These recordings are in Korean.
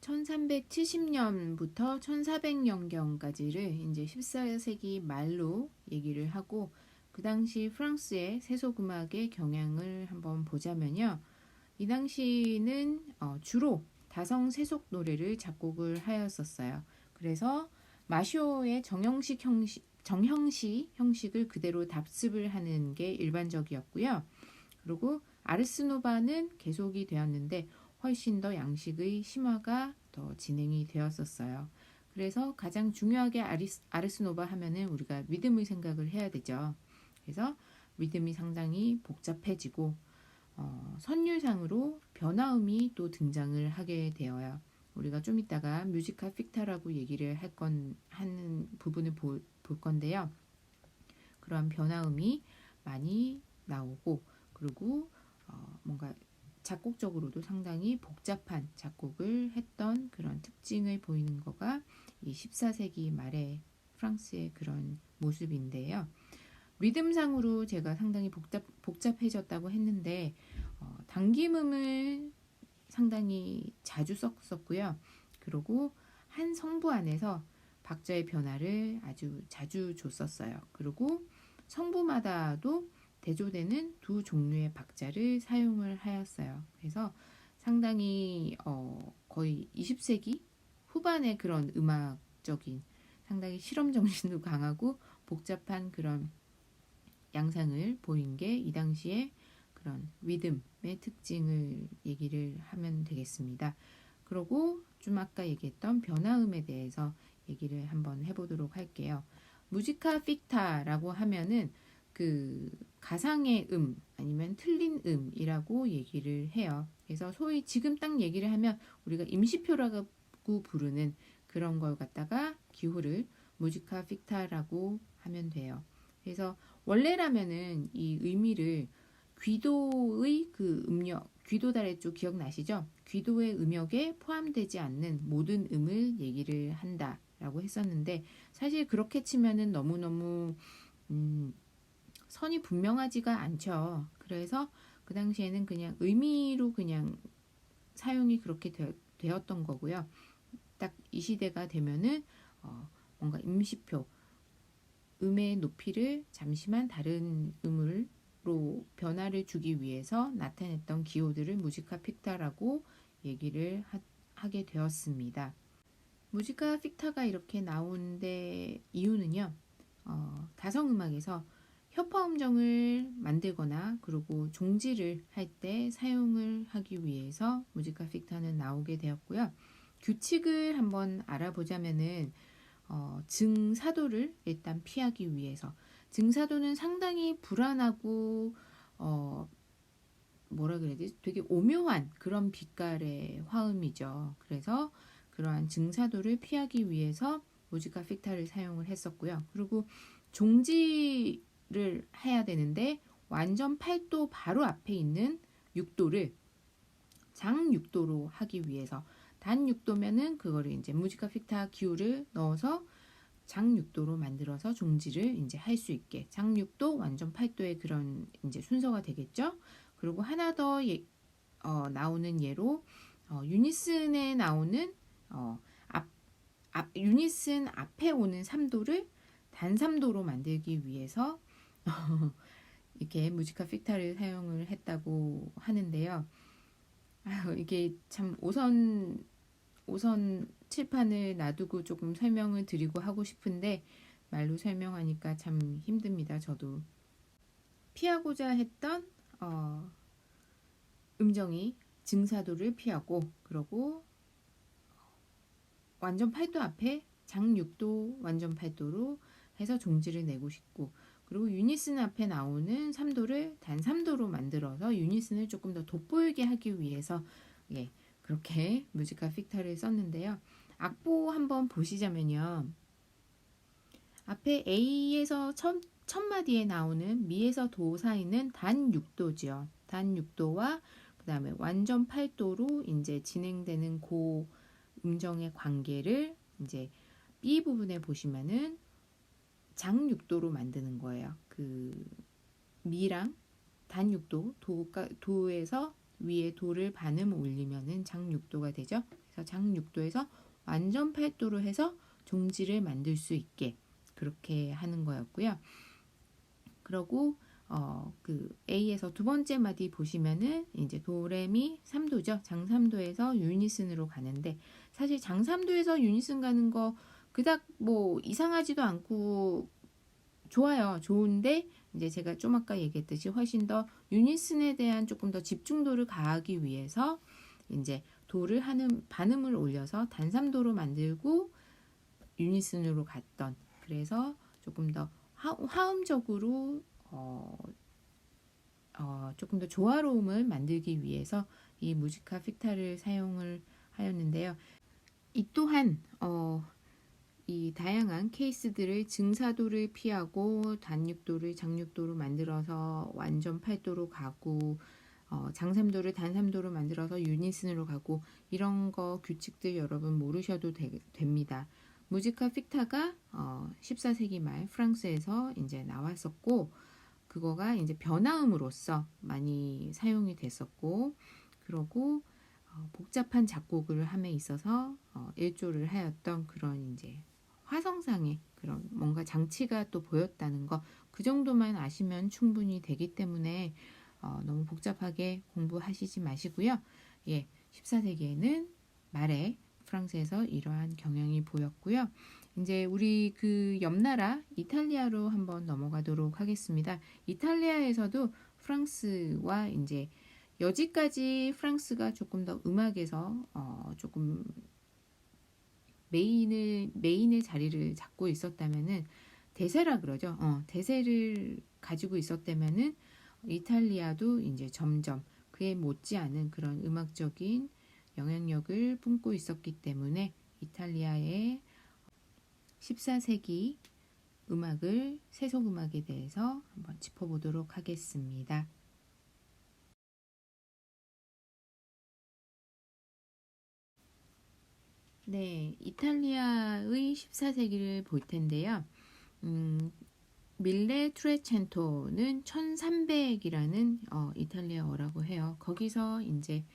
1370년부터 1400년경까지를 이제 14세기 말로 얘기를 하고, 그 당시 프랑스의 세속음악의 경향을 한번 보자면요. 이 당시는 주로 다성 세속 노래를 작곡을 하였었어요. 그래서 마쇼의 정형시 형식을 그대로 답습을 하는 게 일반적이었고요. 그리고 아르스노바는 계속이 되었는데 훨씬 더 양식의 심화가 더 진행이 되었었어요. 그래서 가장 중요하게 아르스노바 하면은 우리가 리듬의 생각을 해야 되죠. 그래서 리듬이 상당히 복잡해지고 선율상으로 변화음이 또 등장을 하게 되어요. 우리가 좀 이따가 뮤지카 픽타라고 얘기를 하는 부분을 볼 건데요. 그러한 변화음이 많이 나오고, 그리고 뭔가 작곡적으로도 상당히 복잡한 작곡을 했던 그런 특징을 보이는 거가 이 14세기 말의 프랑스의 그런 모습인데요. 리듬상으로 제가 상당히 복잡해졌다고 했는데 당김음을 상당히 자주 썼고요. 그리고 한 성부 안에서 박자의 변화를 아주 자주 줬었어요. 그리고 성부마다도 대조되는 두 종류의 박자를 사용을 하였어요. 그래서 상당히 거의 20세기 후반의 그런 음악적인 상당히 실험 정신도 강하고 복잡한 그런 양상을 보인 게 이 당시에 그런 리듬의 특징을 얘기를 하면 되겠습니다. 그리고 좀 아까 얘기했던 변화음에 대해서 얘기를 한번 해보도록 할게요. 무지카 픽타라고 하면은 그 가상의 아니면 틀린 음이라고 얘기를 해요. 그래서 소위 지금 딱 얘기를 하면 우리가 임시표라고 부르는 그런 걸 갖다가 기호를 무지카 픽타라고 하면 돼요. 그래서 원래라면은 이 의미를 귀도의 그 음력, 귀도 달의 쪽 기억나시죠? 귀도의 음역에 포함되지 않는 모든 음을 얘기를 한다라고 했었는데, 사실 그렇게 치면은 너무너무 선이 분명하지가 않죠. 그래서 그 당시에는 그냥 의미로 그냥 사용이 그렇게 되었던 거고요. 딱 이 시대가 되면은 뭔가 임시표 음의 높이를 잠시만 다른 음으로 변화를 주기 위해서 나타냈던 기호들을 무지카 픽타라고 얘기를 하게 되었습니다. 무지카 픽타가 이렇게 나오는데 이유는요. 다성음악에서 협화음정을 만들거나 그리고 종지를 할 때 사용을 하기 위해서 무지카 픽타는 나오게 되었고요. 규칙을 한번 알아보자면은 증사도를 일단 피하기 위해서, 증사도는 상당히 불안하고 뭐라 그래야 되지? 되게 오묘한 그런 빛깔의 화음이죠. 그래서 그러한 증사도를 피하기 위해서 무지카 픽타를 사용을 했었고요. 그리고 종지를 해야 되는데 완전 8도 바로 앞에 있는 6도를 장 6도로 하기 위해서, 단 6도면은 그거를 이제 무지카 픽타 기호를 넣어서 장 6도로 만들어서 종지를 이제 할 수 있게, 장 6도 완전 8도의 그런 이제 순서가 되겠죠. 그리고 하나 더 나오는 예로 유니슨에 나오는 유니슨 앞에 오는 3도를 단 3도로 만들기 위해서 이렇게 무지카 픽타를 사용을 했다고 하는데요. 이게 참 오선 칠판을 놔두고 조금 설명을 드리고 하고 싶은데 말로 설명하니까 참 힘듭니다. 저도 피하고자 했던 음정이 증사도를 피하고, 그리고 완전 8도 앞에 장 6도 완전 8도로 해서 종지를 내고 싶고, 그리고 유니슨 앞에 나오는 3도를 단 3도로 만들어서 유니슨을 조금 더 돋보이게 하기 위해서 그렇게 무지카 픽타를 썼는데요. 악보 한번 보시자면요. 앞에 A에서 첫 마디에 나오는 미에서 도 사이는 단 6도죠. 단 6도와 그 다음에 완전 8도로 이제 진행되는 그 음정의 관계를 이제 B 부분에 보시면은 장 6도로 만드는 거예요. 그 미랑 단 6도, 도에서 위에 도를 반음 올리면은 장6도가 되죠. 그래서 장6도에서 완전 8도로 해서 종지를 만들 수 있게 그렇게 하는 거였고요. 그러고 그 A에서 두 번째 마디 보시면은 이제 도레미 3도죠. 장 3도에서 유니슨으로 가는데 사실 장 3도에서 유니슨 가는 거 그닥 뭐 이상하지도 않고 좋아요. 좋은데 이제 제가 좀 아까 얘기했듯이 훨씬 더 유니슨에 대한 조금 더 집중도를 가하기 위해서 이제 도를 하는 반음을 올려서 단삼도로 만들고 유니슨으로 갔던, 그래서 조금 더 화음적으로 조금 더 조화로움을 만들기 위해서 이 무지카 픽타를 사용을 하였는데요. 이 또한 이 다양한 케이스들을 증사도를 피하고 단육도를 장육도로 만들어서 완전 8도로 가고 장삼도를 단삼도로 만들어서 유니슨으로 가고 이런 거 규칙들 여러분 모르셔도 됩니다. 무지카 픽타가 14세기 말 프랑스에서 이제 나왔었고 그거가 이제 변화음으로서 많이 사용이 됐었고 그러고 복잡한 작곡을 함에 있어서 일조를 하였던 그런 이제 화성상의 그런 뭔가 장치가 또 보였다는 거, 그 정도만 아시면 충분히 되기 때문에 너무 복잡하게 공부하시지 마시고요. 예, 14세기에는 말에 프랑스에서 이러한 경향이 보였고요. 이제 우리 그 옆나라 이탈리아로 한번 넘어가도록 하겠습니다. 이탈리아에서도 프랑스와 이제 여지까지 프랑스가 조금 더 음악에서 조금 메인의 자리를 잡고 있었다면은 대세라 그러죠. 대세를 가지고 있었다면은 이탈리아도 이제 점점 그에 못지않은 그런 음악적인 영향력을 뿜고 있었기 때문에 이탈리아의 14세기 음악을 세속음악에 대해서 한번 짚어보도록 하겠습니다. 네, 이탈리아의 14세기를 볼 텐데요. 밀레 트레첸토는 1300이라는 이탈리아어라고 해요. 거기서 이제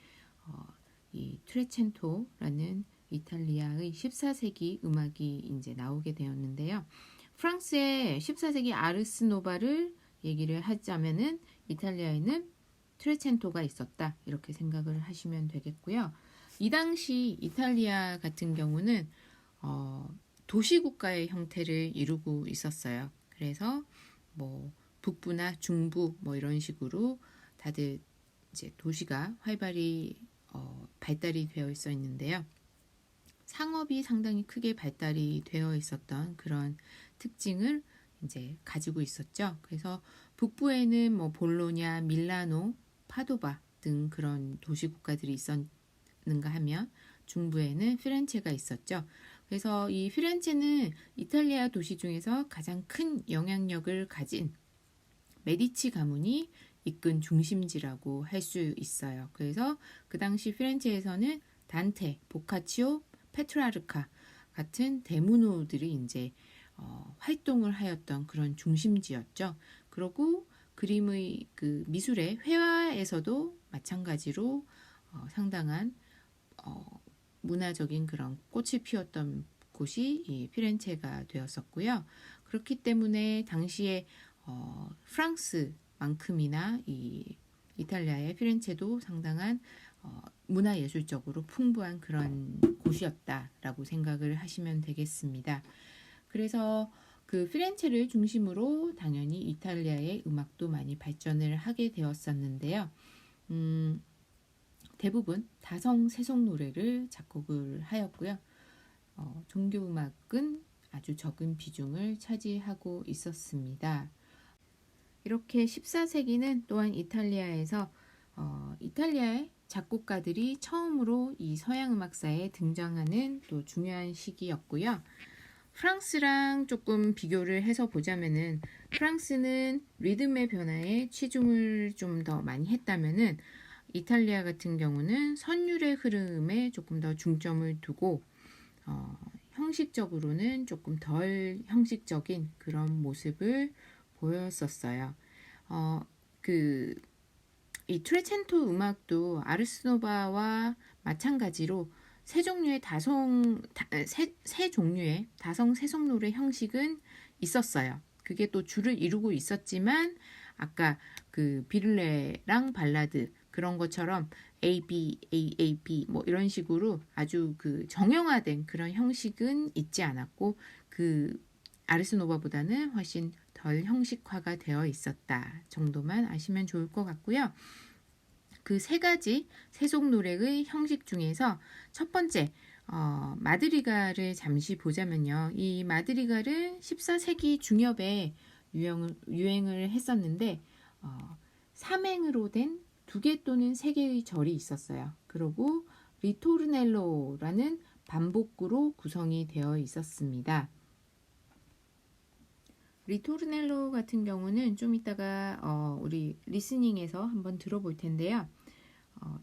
이 트레첸토라는 이탈리아의 14세기 음악이 이제 나오게 되었는데요. 프랑스의 14세기 아르스노바를 얘기를 하자면은 이탈리아에는 트레첸토가 있었다 이렇게 생각을 하시면 되겠고요. 이 당시 이탈리아 같은 경우는 도시국가의 형태를 이루고 있었어요. 그래서 뭐 북부나 중부 뭐 이런 식으로 다들 이제 도시가 활발히 발달이 되어 있어 있는데요. 상업이 상당히 크게 발달이 되어 있었던 그런 특징을 이제 가지고 있었죠. 그래서 북부에는 뭐 볼로냐, 밀라노, 파도바 등 그런 도시 국가들이 있었는가 하면 중부에는 피렌체가 있었죠. 그래서 이 피렌체는 이탈리아 도시 중에서 가장 큰 영향력을 가진 메디치 가문이 이끈 중심지라고 할 수 있어요. 그래서 그 당시 피렌체에서는 단테, 보카치오, 페트라르카 같은 대문호들이 이제 활동을 하였던 그런 중심지였죠. 그리고 그림의 그 미술의 회화에서도 마찬가지로 상당한 문화적인 그런 꽃이 피웠던 곳이 이 피렌체가 되었었고요. 그렇기 때문에 당시에 프랑스만큼이나 이 이탈리아의 피렌체도 상당한 문화예술적으로 풍부한 그런 곳이었다라고 생각을 하시면 되겠습니다. 그래서 그 피렌체를 중심으로 당연히 이탈리아의 음악도 많이 발전을 하게 되었었는데요. 대부분 다성 세속 노래를 작곡을 하였고요. 종교음악은 아주 적은 비중을 차지하고 있었습니다. 이렇게 14세기는 또한 이탈리아에서 이탈리아의 작곡가들이 처음으로 이 서양 음악사에 등장하는 또 중요한 시기였고요. 프랑스랑 조금 비교를 해서 보자면은 프랑스는 리듬의 변화에 치중을 좀 더 많이 했다면은 이탈리아 같은 경우는 선율의 흐름에 조금 더 중점을 두고 형식적으로는 조금 덜 형식적인 그런 모습을 보였었어요. 그 이 트레첸토 음악도 아르스노바와 마찬가지로 세 종류의 세 종류의 다성 세속 노래 형식은 있었어요. 그게 또 줄을 이루고 있었지만 아까 그 비를레랑 발라드 그런 것처럼 A, B 뭐 이런 식으로 아주 그 정형화된 그런 형식은 있지 않았고 그 아르스노바보다는 훨씬 덜 형식화가 되어 있었다 정도만 아시면 좋을 것 같고요. 그 세 가지 세속 노래의 형식 중에서 첫 번째 마드리갈을 잠시 보자면요. 이 마드리갈은 14세기 중엽에 유행을 했었는데 삼행으로 된 2개 또는 3개의 절이 있었어요. 그리고 리토르넬로라는 반복구로 구성이 되어 있었습니다. 리토르넬로 같은 경우는 좀 이따가 우리 리스닝에서 한번 들어볼 텐데요.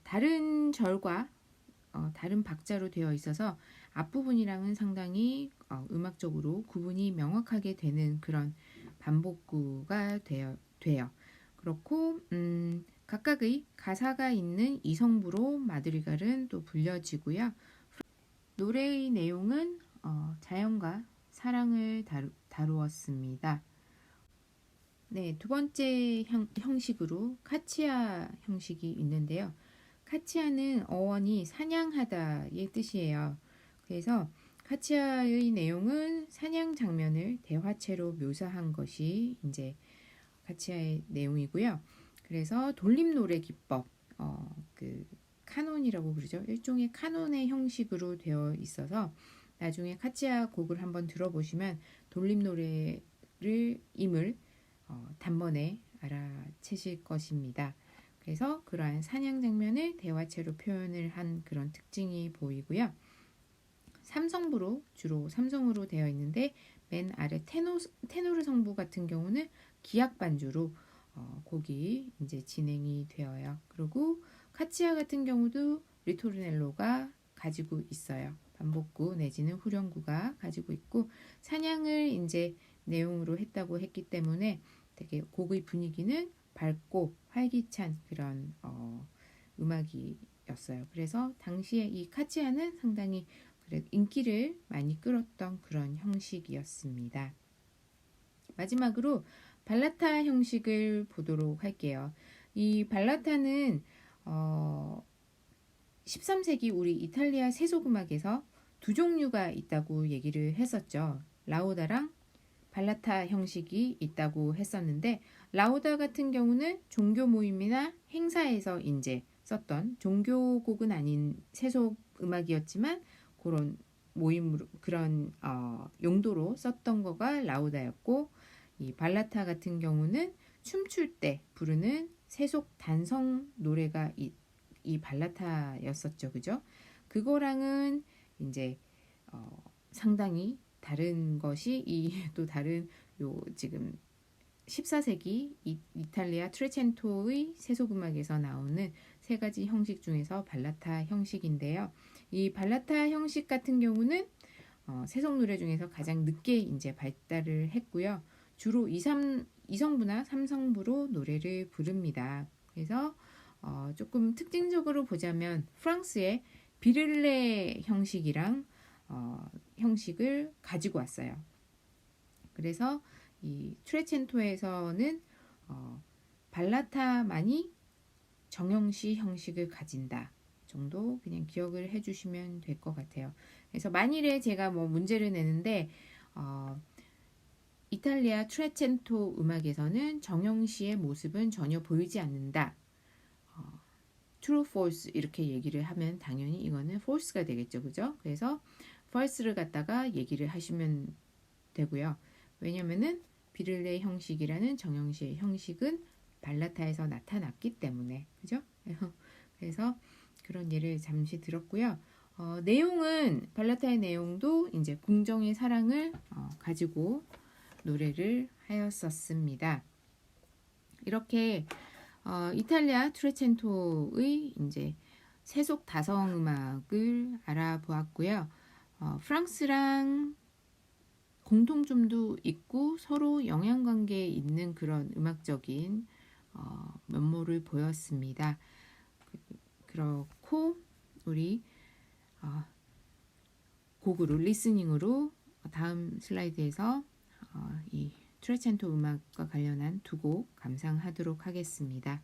다른 절과 다른 박자로 되어 있어서 앞부분이랑은 상당히 음악적으로 구분이 명확하게 되는 그런 반복구가 돼요. 그렇고 각각의 가사가 있는 이성부로 마드리갈은 또 불려지고요. 노래의 내용은 자연과 사랑을 다루었습니다. 네, 두 번째 형식으로 카치아 형식이 있는데요. 카치아는 어원이 사냥하다의 뜻이에요. 그래서 카치아의 내용은 사냥 장면을 대화체로 묘사한 것이 이제 카치아의 내용이고요. 그래서 돌림노래 기법, 그 카논이라고 부르죠. 일종의 카논의 형식으로 되어 있어서 나중에 카치아 곡을 한번 들어보시면 돌림노래를 임을 단번에 알아채실 것입니다. 그래서 그러한 사냥 장면을 대화체로 표현을 한 그런 특징이 보이고요. 삼성부로 주로 삼성으로 되어 있는데 맨 아래 테노르 성부 같은 경우는 기악 반주로 곡이 이제 진행이 되어요. 그리고 카치아 같은 경우도 리토르넬로가 가지고 있어요. 반복구 내지는 후렴구가 가지고 있고 사냥을 이제 내용으로 했다고 했기 때문에 되게 곡의 분위기는 밝고 활기찬 그런 음악이었어요. 그래서 당시에 이 카치아는 상당히 인기를 많이 끌었던 그런 형식이었습니다. 마지막으로 발라타 형식을 보도록 할게요. 이 발라타는 13세기 우리 이탈리아 세속음악에서 두 종류가 있다고 얘기를 했었죠. 라우다랑 발라타 형식이 있다고 했었는데 라우다 같은 경우는 종교 모임이나 행사에서 이제 썼던 종교곡은 아닌 세속 음악이었지만 그런 모임으로 그런 용도로 썼던 거가 라우다였고 이 발라타 같은 경우는 춤출 때 부르는 세속 단성 노래가 이 발라타였었죠, 그죠? 그거랑은 이제 상당히 다른 것이 또 다른 요 지금 14세기 이탈리아 트레첸토의 세속음악에서 나오는 세 가지 형식 중에서 발라타 형식인데요. 이 발라타 형식 같은 경우는 세속 노래 중에서 가장 늦게 이제 발달을 했고요. 주로 이성부나 삼성부로 노래를 부릅니다. 그래서 조금 특징적으로 보자면 프랑스의 비를레 형식이랑 형식을 가지고 왔어요. 그래서 이 트레첸토에서는 발라타만이 정형시 형식을 가진다 정도 그냥 기억을 해주시면 될 것 같아요. 그래서 만일에 제가 뭐 문제를 내는데 이탈리아 트레첸토 음악에서는 정형시의 모습은 전혀 보이지 않는다. true, false 이렇게 얘기를 하면 당연히 이거는 false가 되겠죠, 그죠? 그래서 false를 갖다가 얘기를 하시면 되고요. 왜냐면은 비를레 형식이라는 정형시의 형식은 발라타에서 나타났기 때문에, 그죠? 그래서 그런 예를 잠시 들었고요. 내용은 발라타의 내용도 이제 궁정의 사랑을 가지고 노래를 하였었습니다. 이렇게 이탈리아 트레첸토의 이제 세속 다성 음악을 알아보았고요. 프랑스랑 공통점도 있고 서로 영향관계에 있는 그런 음악적인 면모를 보였습니다. 그렇고 우리 곡으로 리스닝으로 다음 슬라이드에서 이 트레첸토 음악과 관련한 두 곡 감상하도록 하겠습니다.